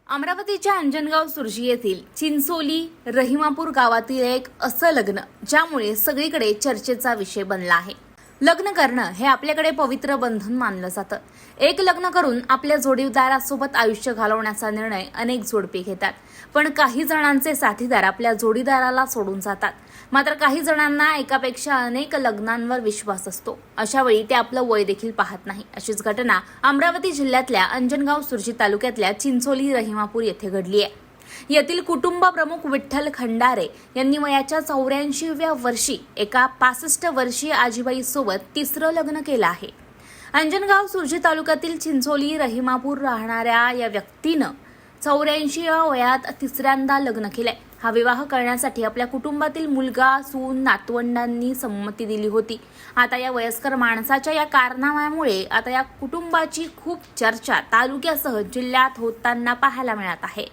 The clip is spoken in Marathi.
अमरावतीच्या अंजनगाव सुर्जी येथील चिंचोली रहिमापूर गावातील एक असं लग्न ज्यामुळे सगळीकडे चर्चेचा विषय बनला आहे। लग्न करणं हे आपल्याकडे पवित्र बंधन मानलं जातं। एक लग्न करून आपल्या जोडीदारासोबत आयुष्य घालवण्याचा निर्णय अनेक जोडपे घेतात, पण काही जणांचे साथीदार आपल्या जोडीदाराला सोडून जातात। मात्र काही जणांना एकापेक्षा अनेक लग्नांवर विश्वास असतो, अशा वेळी ते आपलं वय देखील पाहत नाही। अशीच घटना अमरावती जिल्ह्यातल्या अंजनगाव सुर्जी तालुक्यातल्या चिंचोली रहिमापूर येथे घडली आहे। येथील कुटुंब प्रमुख विठ्ठल खंडारे यांनी वयाच्या 84व्या वर्षी एका 65 वर्षीय आजीबाई सोबत तिसरं लग्न केलं आहे। अंजनगाव सुर्जी तालुक्यातील चिंचोली रहिमापूर राहणाऱ्या या व्यक्तीनं 84व्या वयात तिसऱ्यांदा लग्न केलंय। हा विवाह करण्यासाठी आपल्या कुटुंबातील मुलगा, सून, नातवंडांनी संमती दिली होती। आता या वयस्कर माणसाच्या या कारनाम्यामुळे आता या कुटुंबाची खूप चर्चा तालुक्यासह जिल्ह्यात होताना पाहायला मिळत आहे।